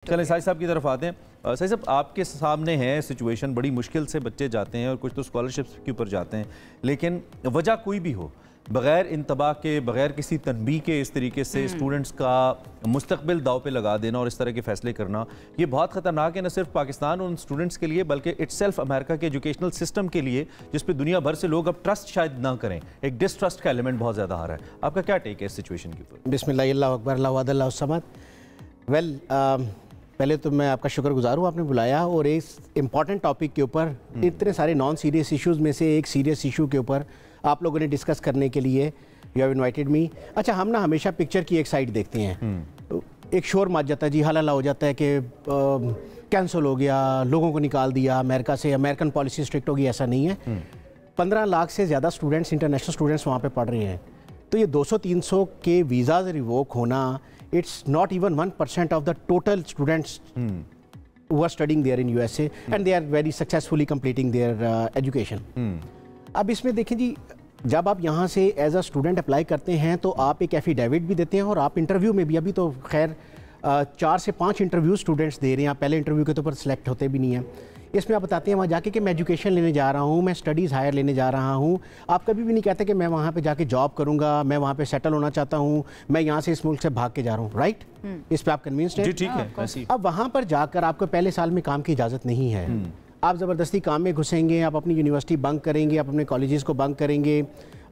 चलें साहिद साहब की तरफ आते हैं। साहिद साहब, आपके सामने है सिचुएशन, बड़ी मुश्किल से बच्चे जाते हैं और कुछ तो स्कॉलरशिप्स के ऊपर जाते हैं, लेकिन वजह कोई भी हो, बग़ैर इंतबाह के, बग़ैर किसी तनबीह के इस तरीके से स्टूडेंट्स का मुस्तकबिल दाव पे लगा देना और इस तरह के फ़ैसले करना, ये बहुत ख़तरनाक है, न सिर्फ पाकिस्तान उन स्टूडेंट्स के लिए बल्कि इट्सेल्फ अमेरिका के एजुकेशनल सिस्टम के लिए, जिस पे दुनिया भर से लोग अब ट्रस्ट शायद ना करें। एक डिस्ट्रस्ट का एलिमेंट बहुत ज़्यादा आ रहा है। आपका क्या टेक है इस सिचुएशन के ऊपर? बिस्मिल्लाह अल्लाहु अकबर अल्लाहु अल्लाहु समद। वेल, पहले तो मैं आपका शुक्रगुजार हूँ, आपने बुलाया और इस इम्पॉर्टेंट टॉपिक के ऊपर, इतने सारे नॉन सीरियस इश्यूज़ में से एक सीरियस इशू के ऊपर आप लोगों ने डिस्कस करने के लिए यू हैव इनवाइटेड मी। अच्छा, हम ना हमेशा पिक्चर की एक साइड देखते हैं, एक शोर मच जाता है जी, हल्ला हो जाता है कि कैंसिल हो गया, लोगों को निकाल दिया अमेरिका से, अमेरिकन पॉलिसी स्ट्रिक्ट होगी। ऐसा नहीं है। 15 लाख से ज़्यादा स्टूडेंट्स, इंटरनेशनल स्टूडेंट्स वहाँ पे पढ़ रहे हैं, तो ये 200-300 के वीज़ाज रिवोक होना, it's not even 1% of the total students who are studying there in USA and they are very successfully completing their education. अब इसमें देखें जी, जब आप यहाँ से एज अ स्टूडेंट अप्लाई करते हैं तो आप एक एफिडेविट भी देते हैं और आप इंटरव्यू में भी, अभी तो खैर 4 से 5 इंटरव्यू स्टूडेंट्स दे रहे हैं, आप पहले इंटरव्यू के तो पर सिलेक्ट होते भी नहीं हैं। इसमें आप बताते हैं वहाँ जाके कि मैं एजुकेशन लेने जा रहा हूँ, मैं स्टडीज़ हायर लेने जा रहा हूँ। आप कभी भी नहीं कहते कि मैं वहाँ पे जाके जॉब करूँगा, मैं वहाँ पे सेटल होना चाहता हूँ, मैं यहाँ से इस मुल्क से भाग के जा रहा हूँ। राइट? इस पर आप कन्विंस्ड हैं? जी ठीक है। अब वहाँ पर जाकर आपको पहले साल में काम की इजाज़त नहीं है। आप ज़बरदस्ती काम में घुसेंगे, आप अपनी यूनिवर्सिटी बंक करेंगे, आप अपने कॉलेजेस को बंक करेंगे,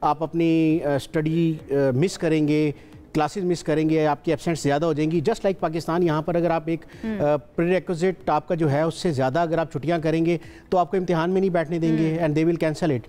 आप अपनी स्टडी मिस करेंगे, क्लासेस मिस करेंगे, आपकी एब्सेंट्स ज़्यादा हो जाएंगी। जस्ट लाइक पाकिस्तान, यहाँ पर अगर आप एक प्रीरेक्विजिट आपका जो है उससे ज़्यादा अगर आप छुट्टियाँ करेंगे तो आपको इम्तिहान में नहीं बैठने देंगे and they will cancel it.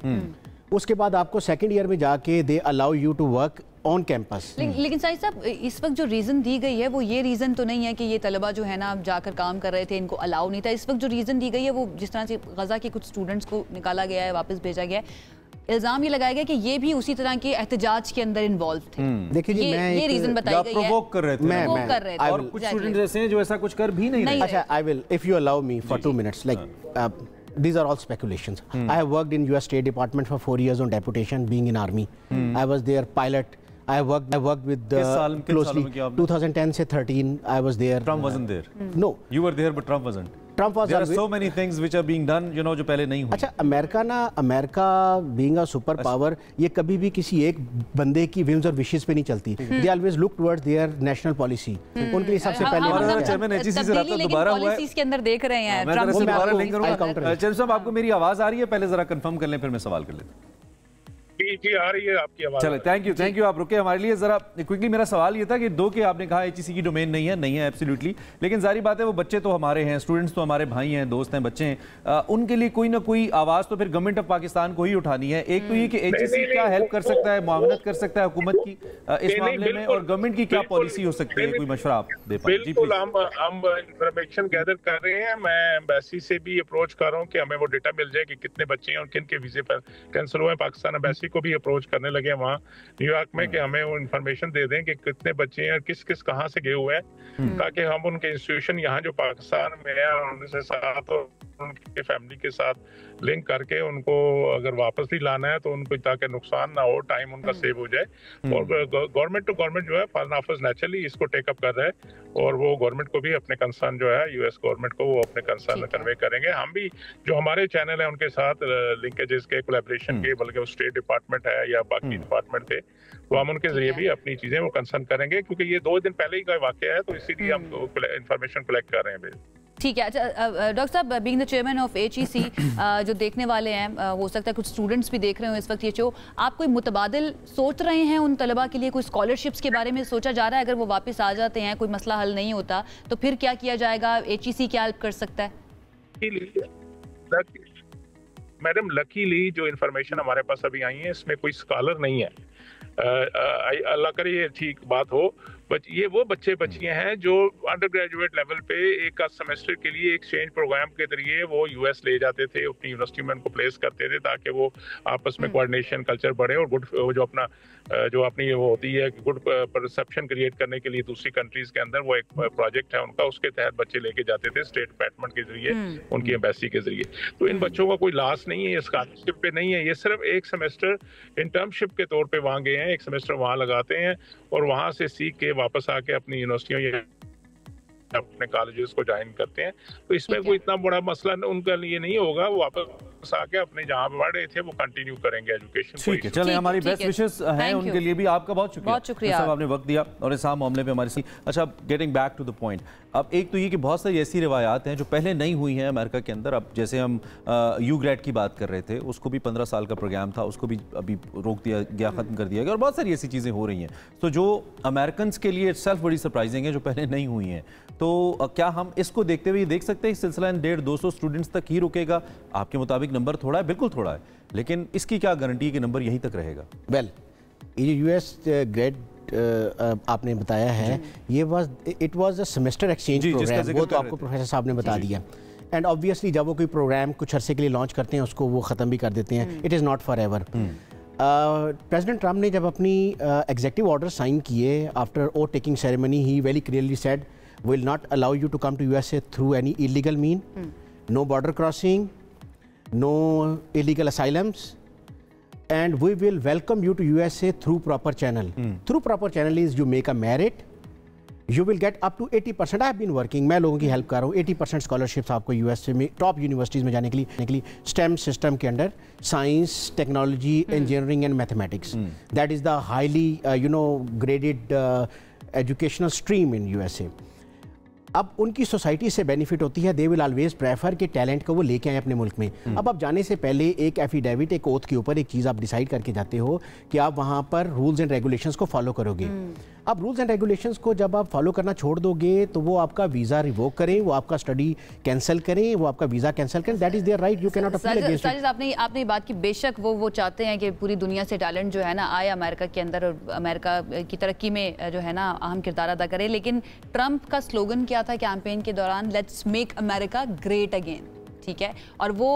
उसके बाद आपको सेकंड ईयर में जाके they allow you to work on campus. लेकिन साहिद साहब, इस वक्त जो रीज़न दी गई है वो ये रीज़न तो नहीं है कि ये तलबा जो है ना जाकर काम कर रहे थे, इनको अलाउ नहीं था। इस वक्त जो रीज़न दी गई है वो जिस तरह से गजा के कुछ स्टूडेंट्स को निकाला गया है, वापस भेजा गया है, इल्जाम ये लगाया गया कि ये भी उसी तरह के एहतजाज के अंदर इन्वॉल्व थे। देखिए जी, ये रीजन बताई गई है, प्रोवोक कर रहे थे, प्रोवोक कर रहे थे। और कुछ स्टूडेंट्स ऐसे हैं जो ऐसा कुछ कर भी नहीं रहे। अच्छा, I will, if you allow me for 2 minutes, like these are all speculations. I have worked in US State Department for 4 years on deputation, being in army. I was their pilot. I worked with closely 2010 से 13 I was there. Trump wasn't there. No, you were there but Trump wasn't. Trump was. There are so many things which are being done, you know, जो पहले नहीं हुई। अच्छा, America being a super power, ये कभी भी किसी एक बंदे की whims और wishes पे नहीं चलती। They always look towards their national policy. उनके लिए सबसे पहले चेयरमैन एचईसी से रब्ता दोबारा हुआ है, इसके अंदर देख रहे हैं। मैं जरा से दोबारा लिंक करूंगा। चेयरमैन साहब, आपको मेरी आवाज आ रही है? पहले जरा कंफर्म कर लें, फिर मैं सवाल कर लेता हूँ। जी आ रही है आपकी आवाज। चलो, थैंक यू, आप रुके हमारे लिए। जरा क्विकली मेरा सवाल ये था कि 2 के आपने कहा एचईसी की डोमेन नहीं है एब्सोल्युटली, लेकिन जारी बात है वो बच्चे तो हमारे हैं, स्टूडेंट्स तो हमारे भाई हैं, दोस्त हैं, बच्चे हैं, उनके लिए कोई ना कोई आवाज़ तो फिर गवर्नमेंट ऑफ पाकिस्तान को ही उठानी है। एक तो ये कि एचईसी क्या हेल्प कर सकता है, मुआवनत कर सकता है हुकूमत की इस मामले में, और गवर्नमेंट की क्या पॉलिसी हो सकती है, कोई मशवरा आप दे पाएं? बिल्कुल, हम इंफॉर्मेशन गैदर कर रहे हैं। मैं एम्बेसी से भी अप्रोच कर रहा हूँ कि हमें वो डेटा मिल जाए कि कितने बच्चे हैं और किन के वीजे पर कैंसिल हुए हैं। पाकिस्तान एम्बेसी को भी अप्रोच करने लगे हैं वहाँ न्यूयॉर्क में कि हमें वो इन्फॉर्मेशन दे दें कि कितने बच्चे हैं और किस किस कहाँ से गए हुए हैं, ताकि हम उनके इंस्टीट्यूशन यहाँ जो पाकिस्तान में है उनके साथ और उनके फैमिली के साथ लिंक करके उनको अगर वापस भी लाना है तो उनको ताकि नुकसान ना हो, टाइम उनका सेव हो जाए। और गवर्नमेंट टू गवर्नमेंट जो है फॉरेन ऑफिस नेचुरली इसको टेकअप कर रहा है और वो गवर्नमेंट को भी अपने कंसर्न जो है, यूएस गवर्नमेंट को वो अपने कंसर्न कन्वे करेंगे। हम भी जो हमारे चैनल है उनके साथ लिंकेजेस के, कोलैबोरेशन के, बल्कि वो स्टेट डिपार्टमेंट है या बाकी डिपार्टमेंट थे, तो हम उनके जरिए भी अपनी चीजें वो कंसर्न करेंगे, क्योंकि ये 2 दिन पहले ही का वाकया है, तो इसीलिए हम इंफॉर्मेशन कलेक्ट कर रहे हैं। ठीक है। अच्छा डॉक्टर साहब, being the chairman of HEC, जो देखने वाले हैं, हो सकता है कुछ स्टूडेंट्स भी देख रहे हो इस वक्त ये शो, आप कोई मुतबादिल सोच रहे हैं उन तलबा के लिए? कोई स्कॉलरशिप्स के बारे में सोचा जा रहा है? अगर वो वापस आ जाते हैं, कोई मसला हल नहीं होता, तो फिर क्या किया जाएगा? एचईसी क्या हेल्प कर सकता है? मैडम, लकीली जो इन्फॉर्मेशन हमारे पास अभी आई है इसमें कोई स्कॉलर नहीं है। अल्लाह करे ये ठीक बात हो। ये वो बच्चे बच्चियां हैं जो अंडर ग्रेजुएट लेवल पे एक सेमेस्टर के लिए एक्सचेंज प्रोग्राम के जरिए वो यूएस ले जाते थे, अपनी यूनिवर्सिटी में उनको प्लेस करते थे ताकि वो आपस में कोऑर्डिनेशन कल्चर बढ़े और गुड जो अपनी वो होती है गुड परसेप्शन क्रिएट करने के लिए दूसरी कंट्रीज के अंदर वो एक प्रोजेक्ट है उनका, उसके तहत बच्चे लेके जाते थे स्टेट डिपार्टमेंट के जरिए, उनकी एम्बेसी के जरिए। तो इन बच्चों का कोई लॉस नहीं है, ये स्कॉलरशिप पे नहीं है, ये सिर्फ एक सेमेस्टर इंटर्नशिप के तौर पे वहाँ गए हैं, एक सेमेस्टर वहाँ लगाते हैं और वहाँ से सीख के वापस आके अपनी यूनिवर्सिटियों अपने कॉलेजेस को ज्वाइन करते हैं। तो इसमें कोई इतना बड़ा मसला उनका लिए नहीं होगा, वो वापस आके अपने जहाँ पे पढ़ रहे थे वो कंटिन्यू करेंगे एजुकेशन। ठीक है, चले हमारी बेस्ट विशेस हैं उनके लिए भी। आपका बहुत शुक्रिया साहब, आपने वक्त दिया और इस मामले पे हमारे साथ। अच्छा, getting back to the point, अब एक तो ये कि बहुत सारी ऐसी रिवायात हैं जो पहले नहीं हुई हैं अमेरिका के अंदर। अब जैसे हम यू ग्रेड की बात कर रहे थे, उसको भी 15 साल का प्रोग्राम था, उसको भी अभी रोक दिया गया, ख़त्म कर दिया गया, और बहुत सारी ऐसी चीज़ें हो रही हैं तो जो अमेरिकन के लिए इटसेल्फ बड़ी सरप्राइजिंग है, जो पहले नहीं हुई हैं। तो क्या हम इसको देखते हुए देख सकते हैं इस सिलसिला 150-200 स्टूडेंट्स तक ही रुकेगा? आपके मुताबिक नंबर थोड़ा है, बिल्कुल थोड़ा है, लेकिन इसकी क्या गारंटी है कि नंबर यहीं तक रहेगा? वेल, ये यूएस ग्रेड आपने बताया है, ये it was a semester exchange program, वो तो आपको प्रोफेसर साहब ने बता दिया। एंड ऑब्वियसली जब वो कोई प्रोग्राम कुछ अरसे के लिए लॉन्च करते हैं उसको वो ख़त्म भी कर देते हैं। It is not for ever. President Trump ने जब अपनी एग्जीक्यूटिव ऑर्डर साइन किए after oath taking ceremony, he very clearly said will not allow you to come to USA through any illegal mean, no border crossing, no illegal asylums, and we will welcome you to USA through proper channel. Through proper channel is you make a merit, you will get up to 80%. I have been working, मैं लोगों की help कर रहा हूँ, 80% scholarships आपको USA में top universities में जाने के लिए स्टेम सिस्टम के under, science, technology, engineering and mathematics, that is the highly graded educational stream in USA. अब उनकी सोसाइटी से बेनिफिट होती है, दे विल ऑलवेज प्रेफर कि टैलेंट को वो लेके आए अपने मुल्क में। अब आप जाने से पहले एक एफिडेविट, एक ओथ के ऊपर एक चीज़ आप डिसाइड करके जाते हो कि आप वहाँ पर रूल्स एंड रेगुलेशंस को फॉलो करोगे। अब रूल्स एंड रेगुलेशंस को जब आप फॉलो करना छोड़ दोगे तो वो आपका वीज़ा रिवोक करें, वो आपका स्टडी कैंसिल करें, वो आपका वीज़ा कैंसिल करें, that is there right, you can not appeal against it. आपने बात की, बेशक वो चाहते हैं कि पूरी दुनिया से टैलेंट जो है ना आए अमेरिका के अंदर और अमेरिका की तरक्की में जो है ना अहम किरदार अदा करे। लेकिन ट्रंप का स्लोगन क्या था कैंपेन के दौरान? Let's make America great again. ठीक है, और वो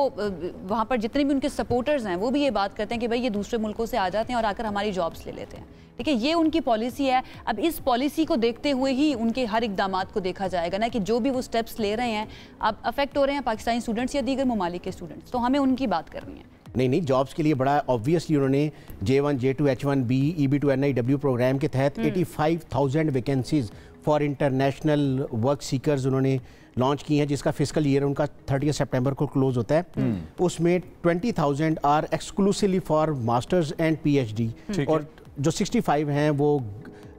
वहाँ पर जितने भी उनके सपोर्टर्स हैं वो भी ये बात करते हैं कि भाई ये दूसरे मुल्कों से आ जाते हैं और आकर हमारी जॉब्स ले लेते हैं। ठीक है, ये उनकी पॉलिसी है। अब इस पॉलिसी को देखते हुए ही उनके हर इकदामात को देखा जाएगा ना कि जो भी वो स्टेप्स ले रहे हैं अब अफेक्ट हो रहे हैं पाकिस्तानी स्टूडेंट्स या दीगर ममालिक के स्टूडेंट्स, तो हमें उनकी बात करनी है। नहीं, जॉब्स के लिए बड़ा ऑब्वियसली उन्होंने J1, J2, H1B, EB2 NIW programme के तहत 85,000 vacancies for international work seekers उन्होंने लॉन्च की हैं, जिसका फिस्कल ईयर उनका 30 सितंबर को क्लोज होता है। उसमें 20,000 are exclusively for masters and PhD, और जो 65 हैं वो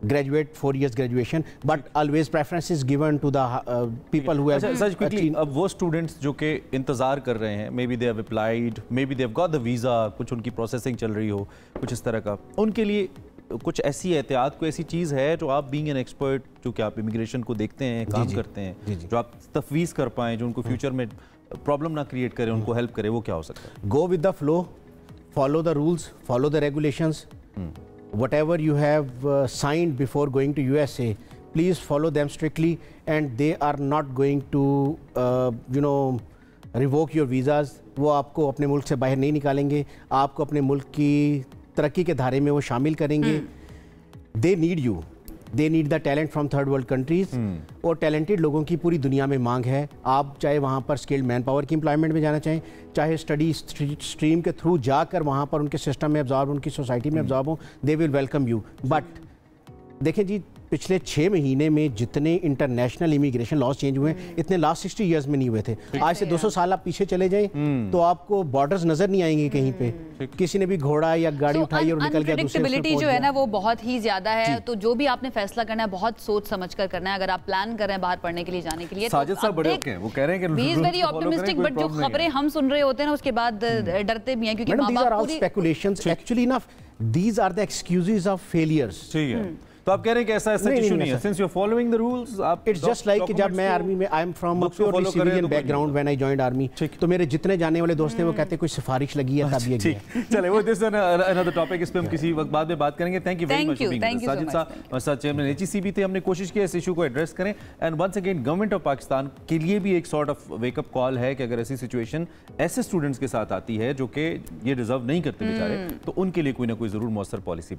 graduate 4 years graduation, but always preference is given to the people who have. Such quickly, अब वो स्टूडेंट्स जो कि इंतजार कर रहे हैं, maybe they have applied, maybe they have got the visa, कुछ उनकी प्रोसेसिंग चल रही हो, कुछ इस तरह का, उनके लिए कुछ ऐसी एहतियात, कोई ऐसी चीज़ है जो आप बीइंग एन एक्सपर्ट, जो कि आप इमिग्रेशन को देखते हैं, काम करते हैं, जो आप तफवीज़ कर पाएँ, जो उनको फ्यूचर में प्रॉब्लम ना क्रिएट करे, उनको हेल्प करे, वो क्या हो सकता है? Go with the flow, follow the rules, follow the regulations, whatever you have signed before going to USA, please follow them strictly, and they are not going to revoke your visas. वो आपको अपने मुल्क से बाहर नहीं निकालेंगे, आपको अपने मुल्क की तरक्की के धारे में वो शामिल करेंगे। They need you, they need the talent from third world countries, और टैलेंटेड लोगों की पूरी दुनिया में मांग है। आप चाहे वहाँ पर स्किल्ड मैन पावर की एम्प्लॉयमेंट में जाना चाहें, चाहे स्टडी स्ट्रीम के थ्रू जाकर वहाँ पर उनके सिस्टम में एब्जॉर्ब, उनकी सोसाइटी में एब्जॉर्ब हो, they will welcome you. But देखें जी, पिछले 6 महीने में जितने इंटरनेशनल इमिग्रेशन लॉज चेंज हुए हैं, इतने लास्ट 60 ईयर्स में नहीं हुए थे। आज से 200 साल आप पीछे चले जाएं तो आपको बॉर्डर्स नजर नहीं आएंगे कहीं पे, किसी ने भी घोड़ा या गाड़ी उठाई और निकल गया। अनप्रेडिक्टेबिलिटी जो है ना वो बहुत ही ज्यादा है, तो जो भी आपने फैसला करना है बहुत सोच समझ कर करना है। अगर आप प्लान कर रहे हैं बाहर पढ़ने के लिए जाने के लिए, साजिद साहब बड़े ओके, वो कह रहे हैं कि he is very optimistic, but जो खबरें हम सुन रहे होते हैं ना उसके बाद डरते भी हैं, क्योंकि मां बाप पूरी स्पेकुलेशंस, एक्चुअली ना these are the excuses of failures. ठीक है, तो आप कह रहे हैं कि ऐसा इशू नहीं है, since you are following the rules. आप इट्स जस्ट लाइक कि जब मैं आर्मी में, I am from a purely civilian background when I joined army, तो मेरे जितने जाने वाले दोस्त हैं वो कहते हैं कोई सिफारिश लगी है तब ये गया। चले, वो दिस अनदर टॉपिक, इस पे हम किसी वक्त बाद में बात करेंगे। Thank you very much for being with us. Sajid साहब और साथ चेयरमैन HECB थे, हमने कोशिश की इस इशू को एड्रेस करें। And once again government of Pakistan के लिए भी एक सॉर्ट ऑफ वेकअप कॉल है कि अगर ऐसी सिचुएशन ऐसे स्टूडेंट्स के साथ आती है जो कि ये डिजर्व नहीं करते बेचारे, तो उनके लिए कोई ना कोई जरूर मौसर पॉलिसी